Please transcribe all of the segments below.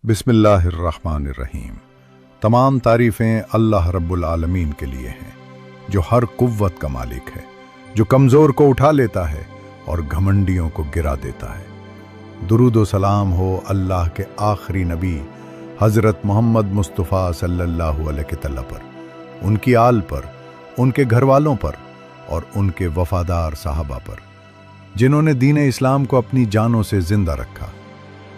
बिस्मिल्लाहिर्रहमानिर्रहीम। तमाम तारीफ़ें अल्लाह रब्बुल आलमीन के लिए हैं, जो हर कुव्वत का मालिक है, जो कमज़ोर को उठा लेता है और घमंडियों को गिरा देता है। दुरूद व सलाम हो अल्लाह के आखिरी नबी हज़रत मोहम्मद मुस्तफ़ा सल्लल्लाहु अलैहि वसल्लम पर, उनकी आल पर, उनके घर वालों पर और उनके वफ़ादार सहाबा पर, जिन्होंने दीन इस्लाम को अपनी जानों से ज़िंदा रखा।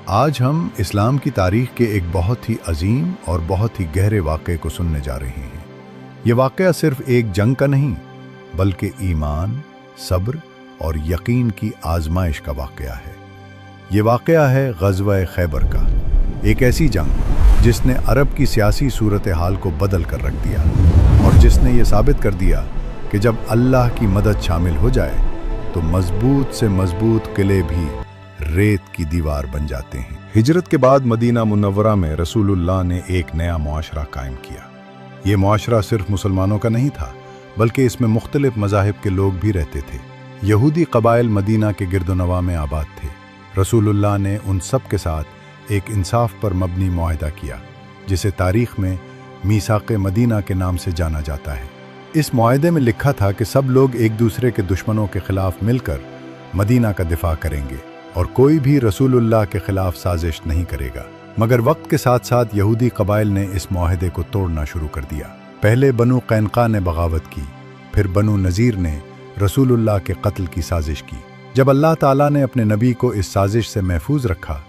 आज हम इस्लाम की तारीख़ के एक बहुत ही अजीम और बहुत ही गहरे वाक़े को सुनने जा रहे हैं। ये वाक़या सिर्फ़ एक जंग का नहीं, बल्कि ईमान, सब्र और यकीन की आजमाइश का वाक़या है। ये वाक़या है ग़ज़वा खैबर का, एक ऐसी जंग जिसने अरब की सियासी सूरत हाल को बदल कर रख दिया और जिसने ये साबित कर दिया कि जब अल्लाह की मदद शामिल हो जाए तो मज़बूत से मज़बूत किले भी रेत की दीवार बन जाते हैं। हिजरत के बाद मदीना मुनव्वरा में रसूलुल्लाह ने एक नया मुआशरा कायम किया। ये मुआशरा सिर्फ मुसलमानों का नहीं था, बल्कि इसमें मुख्तलिफ मज़ाहिब के लोग भी रहते थे। यहूदी कबाइल मदीना के गिरदोनवा में आबाद थे। रसूलुल्लाह ने उन सब के साथ एक इंसाफ पर मबनी मुआहिदा किया, जिसे तारीख़ में मीसाक़े मदीना के नाम से जाना जाता है। इस मुआहिदे में लिखा था कि सब लोग एक दूसरे के दुश्मनों के खिलाफ मिलकर मदीना का दिफा करेंगे और कोई भी रसूलुल्लाह के खिलाफ साजिश नहीं करेगा। मगर वक्त के साथ साथ यहूदी कबाइल ने इस मुआहिदे को तोड़ना शुरू कर दिया। पहले बनु कैनका ने बगावत की, फिर बनु नज़ीर ने रसूलुल्लाह के कत्ल की साजिश की। जब अल्लाह ताला ने अपने नबी को इस साजिश से महफूज रखा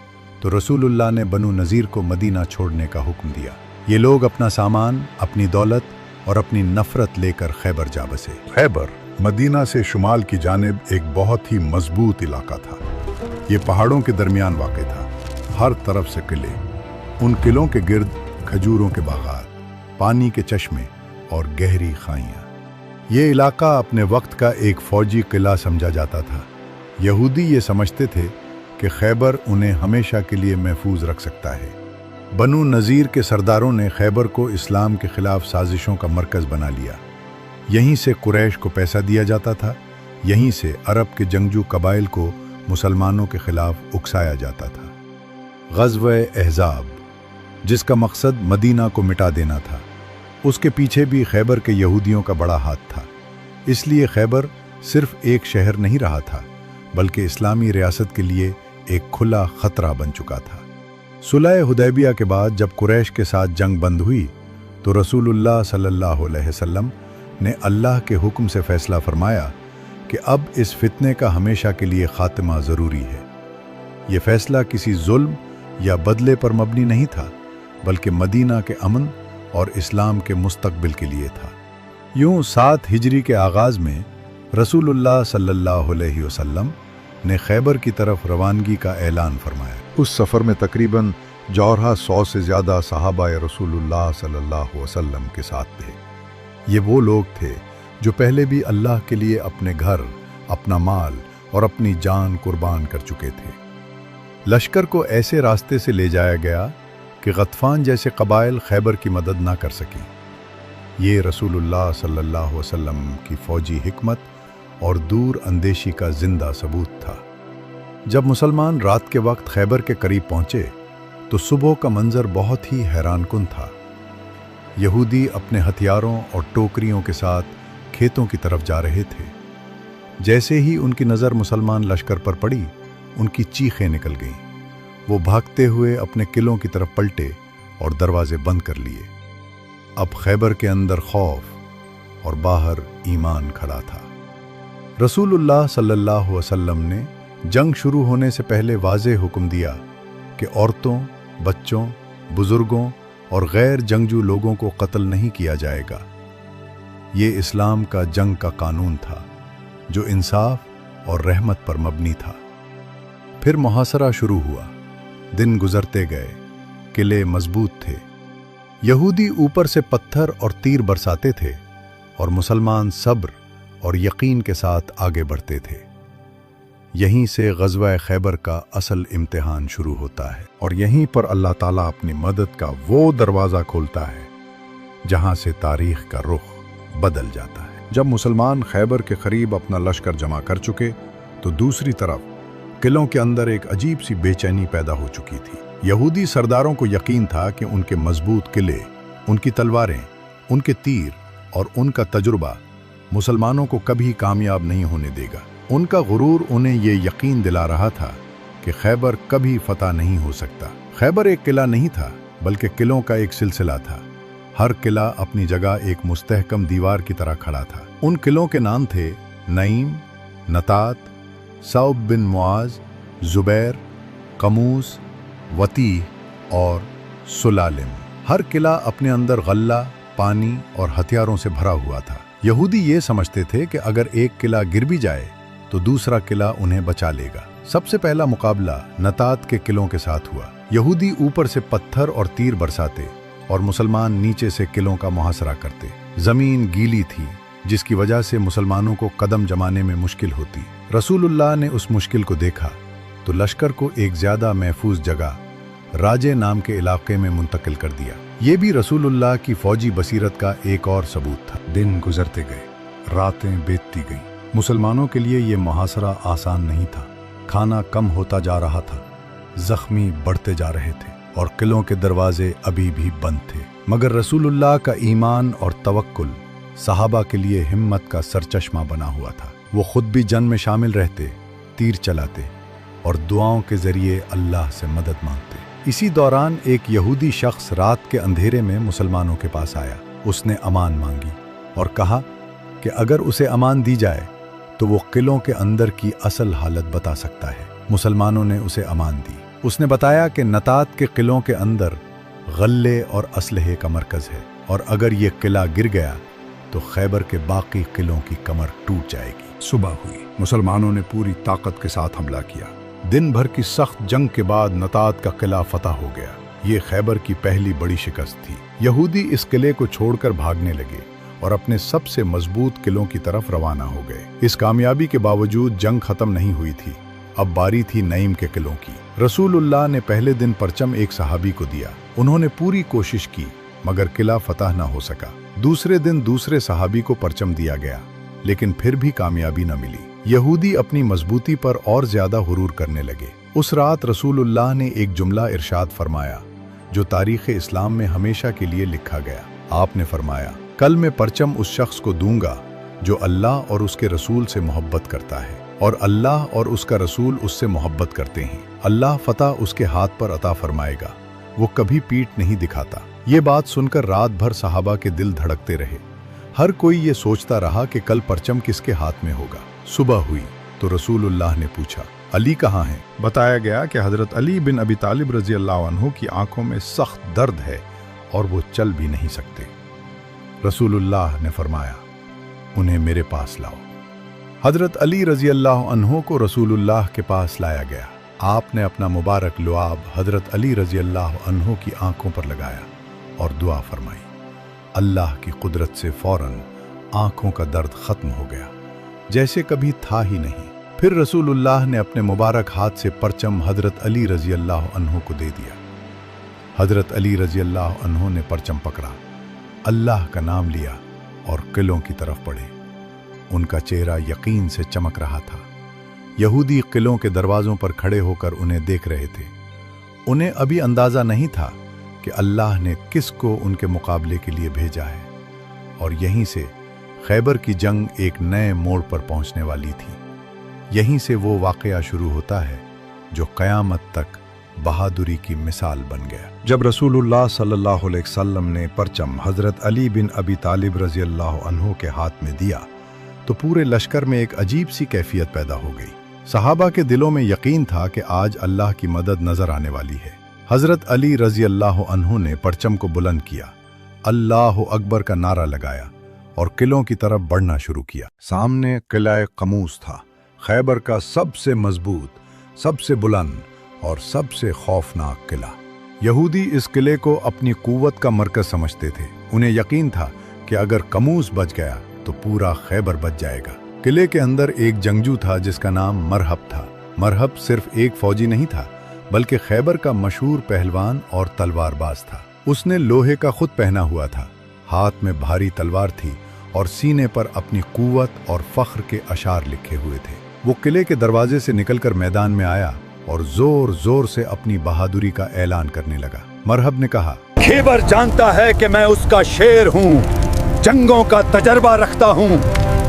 तो रसूलुल्लाह ने बनु नज़ीर को मदीना छोड़ने का हुक्म दिया। ये लोग अपना सामान, अपनी दौलत और अपनी नफरत लेकर खैबर जा बसे। खैबर मदीना से शुमाल की जानिब एक बहुत ही मजबूत इलाका था। ये पहाड़ों के दरमियान वाक़ था। हर तरफ से किले, उन किलों के गिर्द खजूरों के बागात, पानी के चश्मे और गहरी खाइयाँ। ये इलाका अपने वक्त का एक फ़ौजी किला समझा जाता था। यहूदी ये समझते थे कि खैबर उन्हें हमेशा के लिए महफूज रख सकता है। बनु नज़ीर के सरदारों ने खैबर को इस्लाम के ख़िलाफ़ साजिशों का मरकज़ बना लिया। यहीं से कुरैश को पैसा दिया जाता था, यहीं से अरब के जंगजू कबाइल को मुसलमानों के खिलाफ उकसाया जाता था। ग़ज़वा अहज़ाब, जिसका मकसद मदीना को मिटा देना था, उसके पीछे भी खैबर के यहूदियों का बड़ा हाथ था। इसलिए खैबर सिर्फ एक शहर नहीं रहा था, बल्कि इस्लामी रियासत के लिए एक खुला ख़तरा बन चुका था। सुलह हुदैबिया के बाद जब कुरैश के साथ जंग बंद हुई तो रसूलुल्लाह सल्लल्लाहु अलैहि वसल्लम ने अल्लाह के हुक्म से फ़ैसला फरमाया कि अब इस फितने का हमेशा के लिए खात्मा ज़रूरी है। ये फ़ैसला किसी जुल्म या बदले पर मबनी नहीं था, बल्कि मदीना के अमन और इस्लाम के मुस्तकबिल के लिए था। यूँ 7 हिजरी के आगाज़ में रसूलुल्लाह सल्लल्लाहु अलैहि वसल्लम ने खैबर की तरफ रवानगी का ऐलान फरमाया। उस सफ़र में तकरीबन जौरहा 100 से ज़्यादा सहाबा रसूलुल्लाह सल्लल्लाहु अलैहि वसल्लम के साथ थे। ये वो लोग थे जो पहले भी अल्लाह के लिए अपने घर, अपना माल और अपनी जान कुर्बान कर चुके थे। लश्कर को ऐसे रास्ते से ले जाया गया कि गतफ़ान जैसे कबाइल खैबर की मदद ना कर सकें। ये रसूलुल्लाह सल्लल्लाहु अलैहि वसल्लम की फ़ौजी हिकमत और दूर अंदेशी का ज़िंदा सबूत था। जब मुसलमान रात के वक्त खैबर के करीब पहुँचे तो सुबह का मंज़र बहुत ही हैरानकुन था। यहूदी अपने हथियारों और टोकरियों के साथ खेतों की तरफ जा रहे थे। जैसे ही उनकी नज़र मुसलमान लश्कर पर पड़ी, उनकी चीखें निकल गईं। वो भागते हुए अपने किलों की तरफ पलटे और दरवाजे बंद कर लिए। अब खैबर के अंदर खौफ और बाहर ईमान खड़ा था। रसूलुल्लाह सल्लल्लाहु अलैहि वसल्लम ने जंग शुरू होने से पहले वाज़ेह हुक्म दिया कि औरतों, बच्चों, बुज़ुर्गों और गैर जंगजू लोगों को कत्ल नहीं किया जाएगा। ये इस्लाम का जंग का कानून था, जो इंसाफ और रहमत पर मबनी था। फिर मुहासरा शुरू हुआ। दिन गुजरते गए, किले मजबूत थे। यहूदी ऊपर से पत्थर और तीर बरसाते थे और मुसलमान सब्र और यकीन के साथ आगे बढ़ते थे। यहीं से ग़ज़वा खैबर का असल इम्तिहान शुरू होता है और यहीं पर अल्लाह ताला अपनी मदद का वो दरवाज़ा खोलता है जहां से तारीख़ का रुख बदल जाता है। जब मुसलमान खैबर के करीब अपना लश्कर जमा कर चुके तो दूसरी तरफ किलों के अंदर एक अजीब सी बेचैनी पैदा हो चुकी थी। یہودی سرداروں کو یقین تھا کہ ان کے مضبوط قلعے، ان کی تلواریں، ان کے تیر اور ان کا تجربہ مسلمانوں کو کبھی کامیاب نہیں ہونے دے گا۔ ان کا غرور انہیں یہ یقین دلا رہا تھا کہ خیبر کبھی فتح نہیں ہو سکتا۔ خیبر ایک قلعہ نہیں تھا بلکہ قلعوں کا ایک سلسلہ تھا۔ ہر قلعہ اپنی جگہ ایک مستحکم دیوار کی طرح کھڑا تھا۔ ان قلعوں کے نام تھے نعیم، نطات، صعب بن معاذ، زبیر، قموس، وطیح اور سلالم۔ ہر قلعہ اپنے اندر غلہ، پانی اور ہتھیاروں سے بھرا ہوا تھا۔ یہودی یہ سمجھتے تھے کہ اگر ایک قلعہ گر بھی جائے تو دوسرا قلعہ انہیں بچا لے گا۔ سب سے پہلا مقابلہ نطات کے قلعوں کے ساتھ ہوا۔ یہودی اوپر سے پتھر اور تیر برساتے اور مسلمان نیچے سے قلعوں کا محاصرہ کرتے۔ زمین گیلی تھی جس کی وجہ سے مسلمانوں کو قدم جمانے میں مشکل ہوتی۔ رسول اللہ نے اس مشکل کو دیکھا تو لشکر کو ایک زیادہ محفوظ جگہ راجے نام کے علاقے میں منتقل کر دیا۔ یہ بھی رسول اللہ کی فوجی بصیرت کا ایک اور ثبوت تھا۔ دن گزرتے گئے، راتیں بیتتی گئیں۔ مسلمانوں کے لیے یہ محاصرہ آسان نہیں تھا۔ کھانا کم ہوتا جا رہا تھا، زخمی بڑھتے جا رہے تھے اور قلعوں کے دروازے ابھی بھی بند تھے۔ مگر رسول اللہ کا ایمان اور توکل صحابہ کے لیے ہمت کا سرچشمہ بنا ہوا تھا۔ وہ خود بھی جنگ میں شامل رہتے، تیر چلاتے اور دعاؤں کے ذریعے اللہ سے مدد مانگتے۔ اسی دوران ایک یہودی شخص رات کے اندھیرے میں مسلمانوں کے پاس آیا۔ اس نے امان مانگی اور کہا کہ اگر اسے امان دی جائے تو وہ قلعوں کے اندر کی اصل حالت بتا سکتا ہے۔ مسلمانوں نے اسے امان دی۔ اس نے بتایا کہ نطات کے قلعوں کے اندر غلے اور اسلحے کا مرکز ہے اور اگر یہ قلعہ گر گیا تو خیبر کے باقی قلعوں کی کمر ٹوٹ جائے گی۔ صبح ہوئی، مسلمانوں نے پوری طاقت کے ساتھ حملہ کیا۔ دن بھر کی سخت جنگ کے بعد نطات کا قلعہ فتح ہو گیا۔ یہ خیبر کی پہلی بڑی شکست تھی۔ یہودی اس قلعے کو چھوڑ کر بھاگنے لگے اور اپنے سب سے مضبوط قلعوں کی طرف روانہ ہو گئے۔ اس کامیابی کے باوجود جنگ ختم نہیں ہوئی تھی۔ اب باری تھی نعیم کے قلعوں کی۔ رسول اللہ نے پہلے دن پرچم ایک صحابی کو دیا۔ انہوں نے پوری کوشش کی مگر قلعہ فتح نہ ہو سکا۔ دوسرے دن دوسرے صحابی کو پرچم دیا گیا لیکن پھر بھی کامیابی نہ ملی۔ یہودی اپنی مضبوطی پر اور زیادہ غرور کرنے لگے۔ اس رات رسول اللہ نے ایک جملہ ارشاد فرمایا جو تاریخ اسلام میں ہمیشہ کے لیے لکھا گیا۔ آپ نے فرمایا، کل میں پرچم اس شخص کو دوں گا جو اللہ اور اس کے رسول سے محبت کرتا ہے اور اللہ اور اس کا رسول اس سے محبت کرتے ہیں۔ اللہ فتح اس کے ہاتھ پر عطا فرمائے گا، وہ کبھی پیٹھ نہیں دکھاتا۔ یہ بات سن کر رات بھر صحابہ کے دل دھڑکتے رہے۔ ہر کوئی یہ سوچتا رہا کہ کل پرچم کس کے ہاتھ میں ہوگا۔ صبح ہوئی تو رسول اللہ نے پوچھا، علی کہاں ہیں؟ بتایا گیا کہ حضرت علی بن ابی طالب رضی اللہ عنہ کی آنکھوں میں سخت درد ہے اور وہ چل بھی نہیں سکتے۔ رسول اللہ نے فرمایا، انہیں میرے پاس لاؤ۔ حضرت علی رضی اللہ عنہ کو رسول اللہ کے پاس لایا گیا۔ آپ نے اپنا مبارک لعاب حضرت علی رضی اللہ عنہ کی آنکھوں پر لگایا اور دعا فرمائی۔ اللہ کی قدرت سے فوراً آنکھوں کا درد ختم ہو گیا، جیسے کبھی تھا ہی نہیں۔ پھر رسول اللہ نے اپنے مبارک ہاتھ سے پرچم حضرت علی رضی اللہ عنہ کو دے دیا۔ حضرت علی رضی اللہ عنہ نے پرچم پکڑا، اللہ کا نام لیا اور قلعوں کی طرف بڑھے۔ ان کا چہرہ یقین سے چمک رہا تھا۔ یہودی قلعوں کے دروازوں پر کھڑے ہو کر انہیں دیکھ رہے تھے۔ انہیں ابھی اندازہ نہیں تھا کہ اللہ نے کس کو ان کے مقابلے کے لیے بھیجا ہے، اور یہیں سے خیبر کی جنگ ایک نئے موڑ پر پہنچنے والی تھی۔ یہیں سے وہ واقعہ شروع ہوتا ہے جو قیامت تک بہادری کی مثال بن گیا۔ جب رسول اللہ صلی اللہ علیہ وسلم نے پرچم حضرت علی بن ابی طالب رضی اللہ عنہ کے ہاتھ میں دیا تو پورے لشکر میں ایک عجیب سی کیفیت پیدا ہو گئی۔ صحابہ کے دلوں میں یقین تھا کہ آج اللہ کی مدد نظر آنے والی ہے۔ حضرت علی رضی اللہ عنہ نے پرچم کو بلند کیا، اللہ اکبر کا نعرہ لگایا اور قلعوں کی طرف بڑھنا شروع کیا۔ سامنے قلعہ قموس تھا، خیبر کا سب سے مضبوط، سب سے بلند اور سب سے خوفناک قلعہ۔ یہودی اس قلعے کو اپنی قوت کا مرکز سمجھتے تھے۔ انہیں یقین تھا کہ اگر قموس بچ گیا تو پورا خیبر بچ جائے گا۔ قلعے کے اندر ایک جنگجو تھا جس کا نام مرحب تھا۔ مرحب صرف ایک فوجی نہیں تھا بلکہ خیبر کا مشہور پہلوان اور تلوار باز تھا۔ اس نے لوہے کا خود پہنا ہوا تھا، ہاتھ میں بھاری تلوار تھی اور سینے پر اپنی قوت اور فخر کے اشعار لکھے ہوئے تھے۔ وہ قلعے کے دروازے سے نکل کر میدان میں آیا और जोर जोर से अपनी बहादुरी का ऐलान करने लगा। मरहब ने कहा, खैबर जानता है कि मैं उसका शेर हूँ, जंगों का तजर्बा रखता हूँ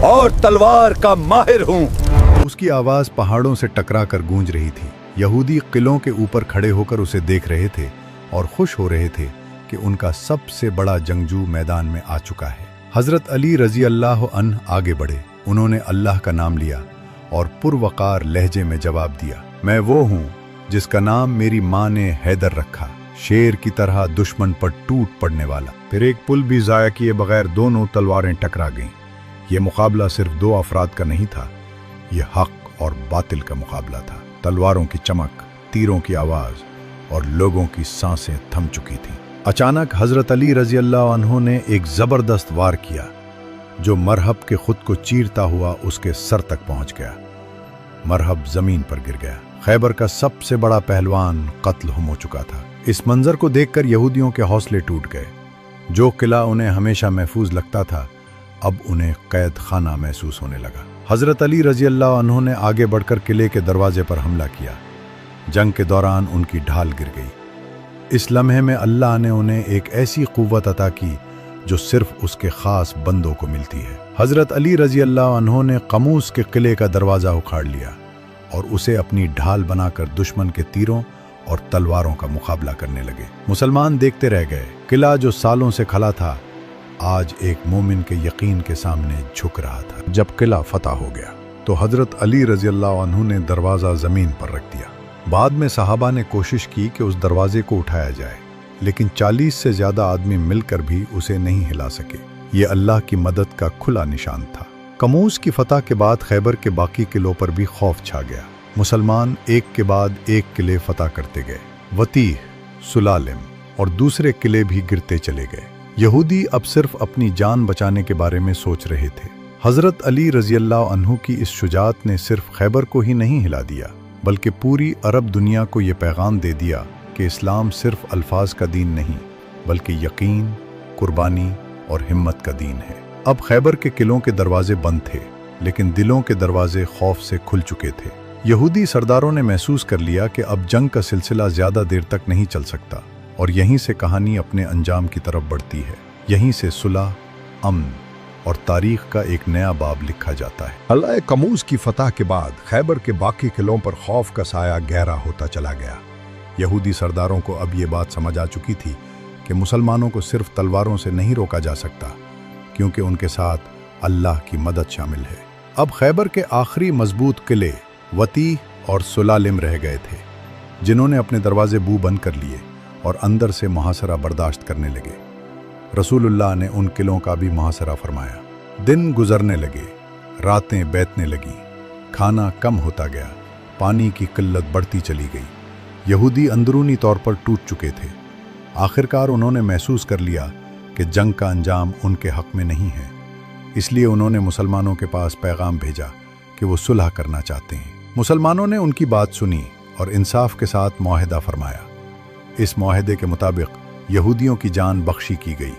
और तलवार का माहिर हूँ। उसकी आवाज पहाड़ों से टकरा कर गूंज रही थी। यहूदी किलों के ऊपर खड़े होकर उसे देख रहे थे और खुश हो रहे थे कि उनका सबसे बड़ा जंगजू मैदान में आ चुका है। हजरत अली रजी अल्लाह अन्हु आगे बढ़े। उन्होंने अल्लाह का नाम लिया और पुरवकार लहजे में जवाब दिया, मैं वो हूँ जिसका नाम मेरी माँ ने हैदर रखा, शेर की तरह दुश्मन पर टूट पड़ने वाला। फिर एक पुल भी जाया किए बगैर दोनों तलवारें टकरा गईं। ये मुकाबला सिर्फ दो अफराद का नहीं था, ये हक और बातिल का मुकाबला था। तलवारों की चमक, तीरों की आवाज और लोगों की सांसें थम चुकी थीं। अचानक हजरत अली रजी अल्लाह अन्हु ने एक जबरदस्त वार किया जो मरहब के खुद को चीरता हुआ उसके सर तक पहुंच गया। मरहब जमीन पर गिर गया। खैबर का सबसे बड़ा पहलवान कत्ल हो चुका था। इस मंजर को देखकर यहूदियों के हौसले टूट गए। जो किला उन्हें हमेशा महफूज लगता था, अब उन्हें कैद खाना महसूस होने लगा। हजरत अली रजी अल्लाह अन्हु ने आगे बढ़कर किले के दरवाजे पर हमला किया। जंग के दौरान उनकी ढाल गिर गई। इस लम्हे में अल्लाह ने उन्हें एक ऐसी कुव्वत अता की जो सिर्फ उसके खास बंदों को मिलती है। हजरत अली रजी अल्लाह अन्हु ने कमूस के किले का दरवाजा उखाड़ लिया और उसे अपनी ढाल बनाकर दुश्मन के तीरों और तलवारों का मुकाबला करने लगे। मुसलमान देखते रह गए। किला जो सालों से खड़ा था, आज एक मोमिन के यकीन के सामने झुक रहा था। जब किला फतह हो गया तो हजरत अली रजी अल्लाह अन्हु ने दरवाजा जमीन पर रख दिया। बाद में सहाबा ने कोशिश की कि उस दरवाजे को उठाया जाए, लेकिन 40 से ज्यादा आदमी मिलकर भी उसे नहीं हिला सके। ये अल्लाह की मदद का खुला निशान था। कमूस की फतह के बाद खैबर के बाकी किलों पर भी खौफ छा गया। मुसलमान एक के बाद एक किले फतह करते गए। वतीह, सुलालिम और दूसरे किले भी गिरते चले गए। यहूदी अब सिर्फ अपनी जान बचाने के बारे में सोच रहे थे। हजरत अली रजी अल्लाह अन्हु की इस शुजाअत ने सिर्फ खैबर को ही नहीं हिला दिया, बल्कि पूरी अरब दुनिया को ये पैगाम दे दिया कि इस्लाम सिर्फ अल्फाज का दीन नहीं, बल्कि यकीन, कुर्बानी और हिम्मत का दीन है। अब खैबर के किलों के दरवाजे बंद थे, लेकिन दिलों के दरवाजे खौफ से खुल चुके थे। यहूदी सरदारों ने महसूस कर लिया कि अब जंग का सिलसिला ज्यादा देर तक नहीं चल सकता और यहीं से कहानी अपने अंजाम की तरफ बढ़ती है। यहीं से सुलह, अमन और तारीख का एक नया बाब लिखा जाता है। अल्लाह कमूस की फतह के बाद खैबर के बाकी किलों पर खौफ का साया गहरा होता चला गया। यहूदी सरदारों को अब ये बात समझ आ चुकी थी कि मुसलमानों को सिर्फ तलवारों से नहीं रोका जा सकता, क्योंकि उनके साथ अल्लाह की मदद शामिल है। अब खैबर के आखिरी मजबूत किले वतीह और सुलालिम रह गए थे, जिन्होंने अपने दरवाजे बू बंद कर लिए और अंदर से मुहासरा बर्दाश्त करने लगे। रसूलुल्लाह ने उन किलों का भी मुहासरा फरमाया। दिन गुजरने लगे, रातें बीतने लगीं, खाना कम होता गया, पानी की किल्लत बढ़ती चली गई। यहूदी अंदरूनी तौर पर टूट चुके थे। आखिरकार उन्होंने महसूस कर लिया कि जंग का अंजाम उनके हक में नहीं है। इसलिए उन्होंने मुसलमानों के पास पैगाम भेजा कि वो सुलह करना चाहते हैं। मुसलमानों ने उनकी बात सुनी और इंसाफ के साथ मुआहदा फरमाया। इस मुआहदे के मुताबिक यहूदियों की जान बख्शी की गई।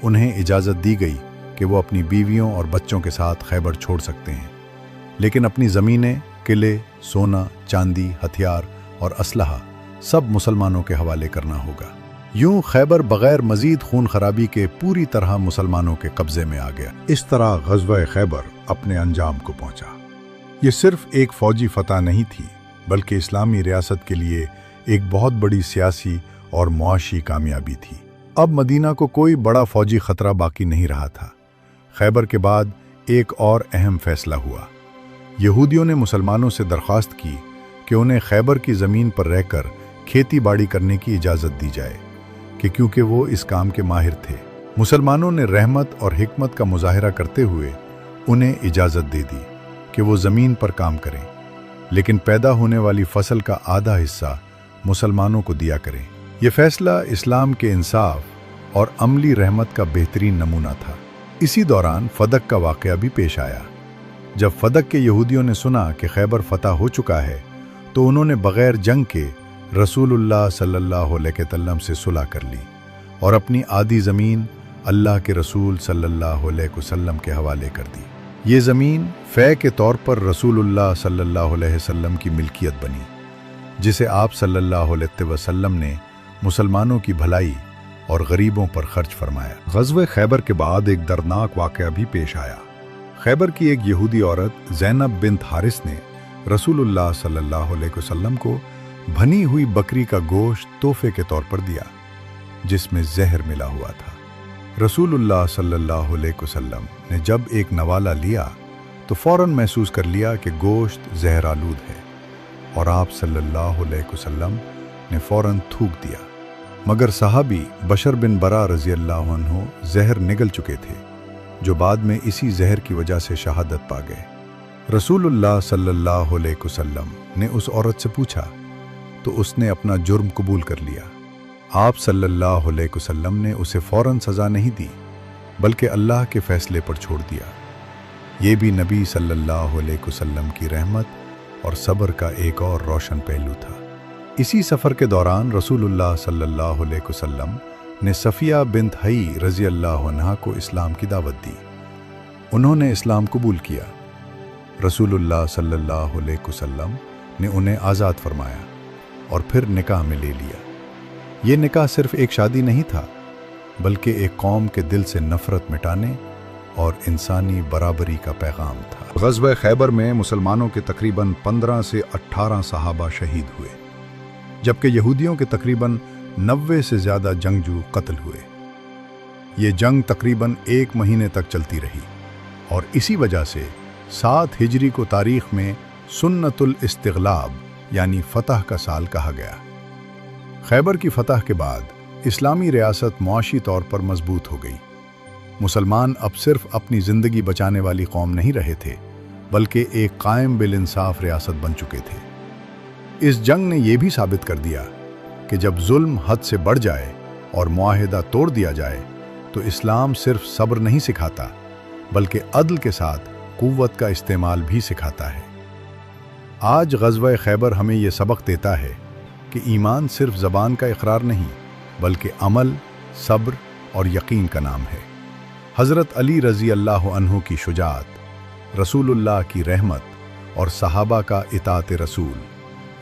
उन्हें इजाज़त दी गई कि वो अपनी बीवियों और बच्चों के साथ खैबर छोड़ सकते हैं, लेकिन अपनी ज़मीनें, किले, सोना, चांदी, हथियार और असलहा सब मुसलमानों के हवाले करना होगा। यूं खैबर बगैर मजीद खून खराबी के पूरी तरह मुसलमानों के कब्जे में आ गया। इस तरह ग़ज़वा खैबर अपने अंजाम को पहुंचा। ये सिर्फ एक फौजी फतह नहीं थी, बल्कि इस्लामी रियासत के लिए एक बहुत बड़ी सियासी और मुआशी कामयाबी थी। अब मदीना को कोई बड़ा फौजी खतरा बाकी नहीं रहा था। खैबर के बाद एक और अहम फैसला हुआ। यहूदियों ने मुसलमानों से दरख्वास्त की कि उन्हें खैबर की ज़मीन पर रहकर खेती बाड़ी करने की इजाज़त दी जाए, कि क्योंकि वो इस काम के माहिर थे। मुसलमानों ने रहमत और हिकमत का मुजाहिरा करते हुए उन्हें इजाज़त दे दी कि वो ज़मीन पर काम करें, लेकिन पैदा होने वाली फसल का आधा हिस्सा मुसलमानों को दिया करें। यह फैसला इस्लाम के इंसाफ और अमली रहमत का बेहतरीन नमूना था। इसी दौरान फदक का वाक़या भी पेश आया। जब फदक के यहूदियों ने सुना कि खैबर फतह हो चुका है, तो उन्होंने बग़ैर जंग के रसूलुल्लाह सल्लल्लाहु अलैहि वसल्लम से सुलह कर ली और अपनी आधी ज़मीन अल्लाह के रसूल सल्लल्लाहु अलैहि वसल्लम के हवाले कर दी। ये ज़मीन फ़ै के तौर पर रसूलुल्लाह सल्लल्लाहु अलैहि वसल्लम की मिल्कियत बनी। जिसे आप सल्लल्लाहु अलैहि वसल्लम ने मुसलमानों की भलाई और गरीबों पर खर्च फरमाया। ग़ज़वे खैबर के बाद एक दर्दनाक वाक़या भी पेश आया। खैबर की एक यहूदी औरत ज़ैनब बिन्त हारिस ने रसूलुल्लाह सल्लल्लाहु अलैहि वसल्लम को भनी हुई बकरी का गोश्त तोहफे के तौर पर दिया, जिसमें जहर मिला हुआ था। रसूलुल्लाह सल्लल्लाहु अलैहि वसल्लम ने जब एक नवाला लिया तो फ़ौरन महसूस कर लिया कि गोश्त जहर आलूद है, और आप सल्लल्लाहु अलैहि वसल्लम ने फ़ौरन थूक दिया। मगर सहाबी बशर बिन बरा रज़ी अल्लाह अन्हु जहर निगल चुके थे, जो बाद में इसी जहर की वजह से शहादत पा गए। रसूलुल्लाह सल्लल्लाहु अलैहि वसल्लम ने उस औरत से पूछा तो उसने अपना जुर्म कबूल कर लिया। आप सल्लल्लाहु अलैहि वसल्लम ने उसे फ़ौरन सज़ा नहीं दी, बल्कि अल्लाह के फ़ैसले पर छोड़ दिया। ये भी नबी सल्लल्लाहु अलैहि वसल्लम की रहमत और सब्र का एक और रोशन पहलू था। इसी सफ़र के दौरान रसूलुल्लाह सल्लल्लाहु अलैहि वसल्लम ने सफ़िया बिन्त हई रज़ी अल्लाह अन्हा को इस्लाम की दावत दी। उन्होंने इस्लाम कबूल किया। रसूलुल्लाह सल्लल्लाहु अलैहि वसल्लम ने उन्हें आज़ाद फरमाया और फिर निकाह में ले लिया। ये निकाह सिर्फ एक शादी नहीं था, बल्कि एक कौम के दिल से नफ़रत मिटाने और इंसानी बराबरी का पैगाम था। ग़ज़वे खैबर में मुसलमानों के तकरीबन 15 से 18 सहाबा शहीद हुए, जबकि यहूदियों के तकरीबन 90 से ज़्यादा जंगजू कत्ल हुए। ये जंग तकरीबन 1 महीने तक चलती रही, और इसी वजह से 7 हिजरी को तारीख़ में सुन्नतुल इस्तिग़लाब यानी फ़तह का साल कहा गया। खैबर की फ़तह के बाद इस्लामी रियासत मुआशी तौर पर मजबूत हो गई। मुसलमान अब सिर्फ अपनी ज़िंदगी बचाने वाली कौम नहीं रहे थे, बल्कि एक कायम बिल इंसाफ रियासत बन चुके थे। इस जंग ने यह भी साबित कर दिया कि जब जुल्म हद से बढ़ जाए और मुआहिदा तोड़ दिया जाए तो इस्लाम सिर्फ सब्र नहीं सिखाता, बल्कि अदल के साथ कुव्वत का इस्तेमाल भी सिखाता है। आज ग़ज़वा खैबर हमें यह सबक देता है कि ईमान सिर्फ ज़बान का इकरार नहीं, बल्कि अमल, सब्र और यकीन का नाम है। हज़रत अली रज़ी अल्लाह अन्हु की शुजाअत, रसूलुल्लाह की रहमत और सहाबा का इताअत रसूल,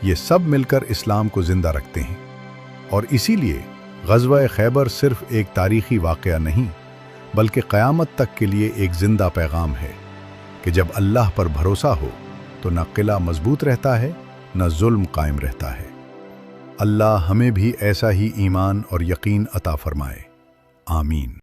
ये सब मिलकर इस्लाम को ज़िंदा रखते हैं। और इसीलिए ग़ज़वा खैबर सिर्फ एक तारीख़ी वाक़या नहीं, बल्कि क़यामत तक के लिए एक ज़िंदा पैगाम है कि जब अल्लाह पर भरोसा हो तो न किला मजबूत रहता है, न जुल्म कायम रहता है। अल्लाह हमें भी ऐसा ही ईमान और यकीन अता फरमाए। आमीन।